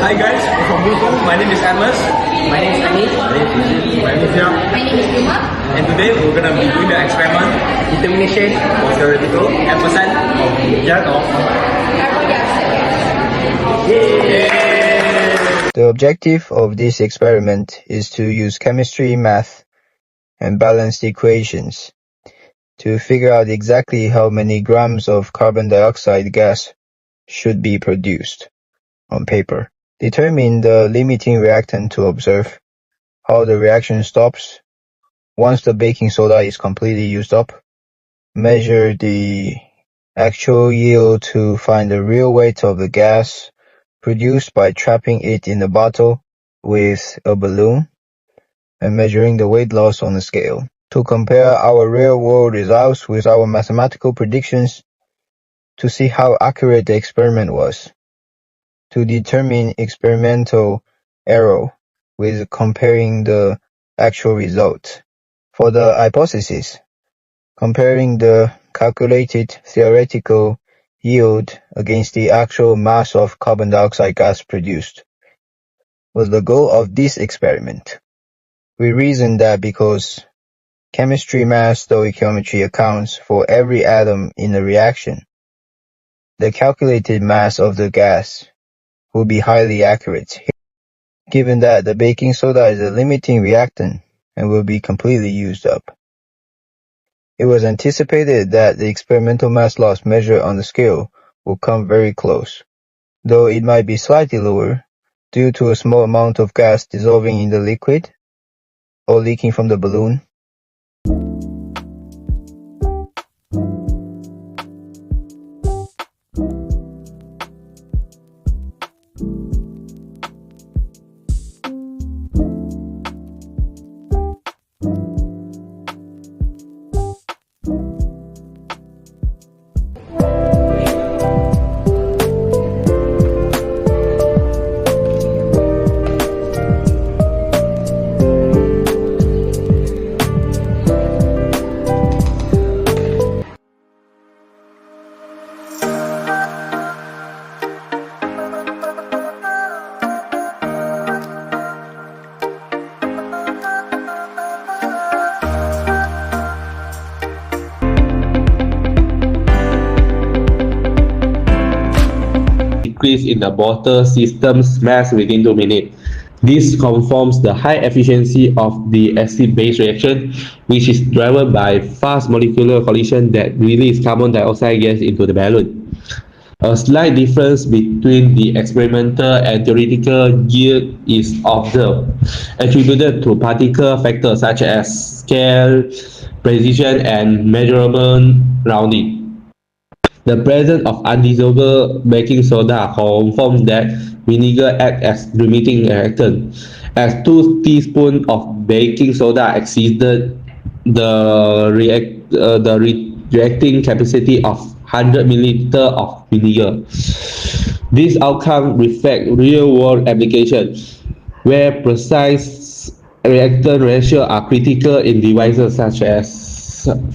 Hi guys, from Bluetooth. My name is Amos. My name is Anil. My name is Yam. My name is Yuma. And today we're gonna be doing the experiment Determination of theoretical and percent of jet of Carbon dioxide. Yay! The objective of this experiment is to use chemistry, math, and balanced equations to figure out exactly how many grams of carbon dioxide gas should be produced on paper. Determine the limiting reactant to observe how the reaction stops once the baking soda is completely used up. Measure the actual yield to find the real weight of the gas produced by trapping it in the bottle with a balloon and measuring the weight loss on a scale. To compare our real-world results with our mathematical predictions to see how accurate the experiment was. To determine experimental error with comparing the actual result. For the hypothesis, comparing the calculated theoretical yield against the actual mass of carbon dioxide gas produced was the goal of this experiment. We reasoned that because chemistry, mass, stoichiometry accounts for every atom in a reaction, the calculated mass of the gas will be highly accurate, given that the baking soda is a limiting reactant and will be completely used up. It was anticipated that the experimental mass loss measured on the scale will come very close, though it might be slightly lower due to a small amount of gas dissolving in the liquid or leaking from the balloon. Decrease in the bottle system's mass within 2 minutes. This confirms the high efficiency of the acid-base reaction, which is driven by fast molecular collision that release carbon dioxide gas into the balloon. A slight difference between the experimental and theoretical yield is observed, attributed to particle factors such as scale, precision, and measurable rounding. The presence of undissolvable baking soda confirms that vinegar acts as limiting reactant, as 2 teaspoons of baking soda exceeded the reacting capacity of 100 milliliters of vinegar. This outcome reflects real-world applications, where precise reactant ratios are critical in devices such as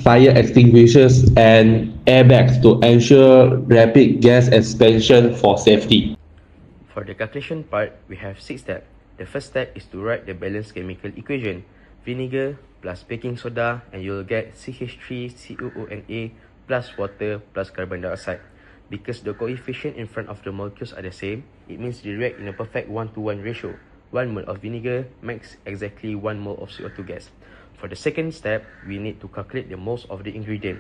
fire extinguishers and airbags to ensure rapid gas expansion for safety. For the calculation part, we have 6 steps. The first step is to write the balanced chemical equation. Vinegar plus baking soda, and you'll get CH3COONA plus water plus carbon dioxide. Because the coefficient in front of the molecules are the same, it means they react in a perfect 1-to-1 ratio. 1 mole of vinegar makes exactly 1 mole of CO₂ gas. For the second step, we need to calculate the moles of the ingredient,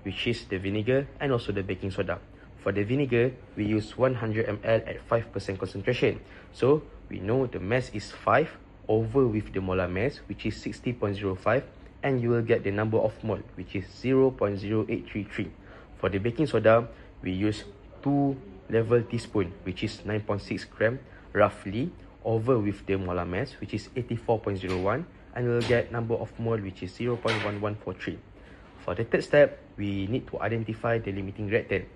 which is the vinegar and also the baking soda. For the vinegar, we use 100 ml at 5% concentration. So, we know the mass is 5 over with the molar mass, which is 60.05, and you will get the number of mole, which is 0.0833. For the baking soda, we use 2 level teaspoon, which is 9.6 gram, roughly, over with the molar mass, which is 84.01, and we'll get number of mole, which is 0.1143. For the third step, we need to identify the limiting reactant.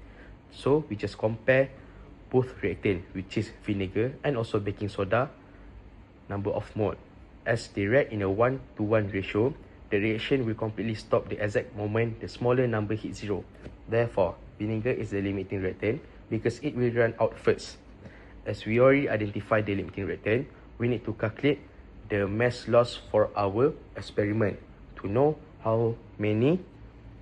So we just compare both reactant, which is vinegar and also baking soda, number of mole. As they react in a 1-to-1 ratio, the reaction will completely stop the exact moment the smaller number hits 0. Therefore, vinegar is the limiting reactant because it will run out first. as we already identified the limiting reactant, we need to calculate the mass loss for our experiment to know how many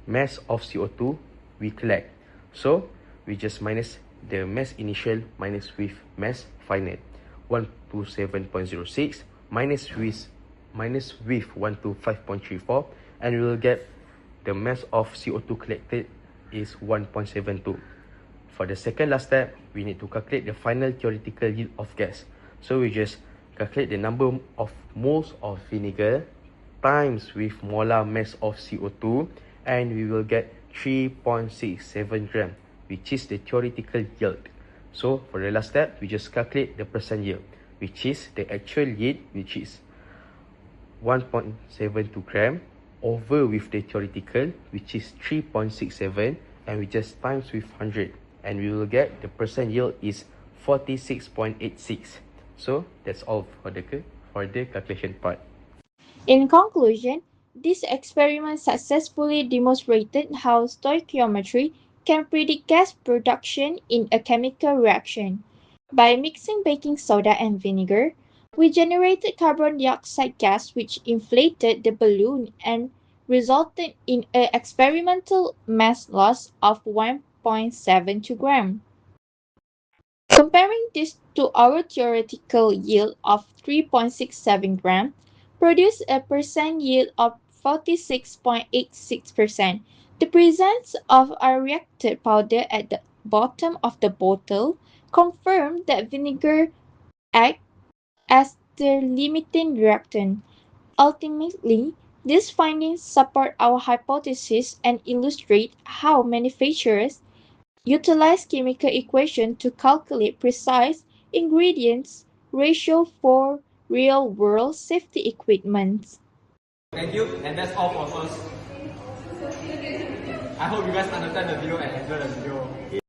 mass of CO2 we collect. So we just minus the mass initial minus with mass final. 127.06 minus with 125.34, and we will get the mass of CO2 collected is 1.72. For the second last step, we need to calculate the final theoretical yield of gas. So we just calculate the number of moles of vinegar times with molar mass of CO2, and we will get 3.67 gram, which is the theoretical yield. So for the last step, we just calculate the percent yield, which is the actual yield, which is 1.72 gram over with the theoretical, which is 3.67, and we just times with 100, and we will get the percent yield is 46.86. So that's all for the calculation part. In conclusion, this experiment successfully demonstrated how stoichiometry can predict gas production in a chemical reaction. By mixing baking soda and vinegar, we generated carbon dioxide gas which inflated the balloon and resulted in an experimental mass loss of 1.72 gram. Comparing this to our theoretical yield of 3.67 gram, produced a percent yield of 46.86%. The presence of a reacted powder at the bottom of the bottle confirmed that vinegar acts as the limiting reactant. Ultimately, these findings support our hypothesis and illustrate how manufacturers utilize chemical equations to calculate precise ingredients ratio for real-world safety equipment. Thank you, and that's all for us. I hope you guys understand the video and enjoy the video.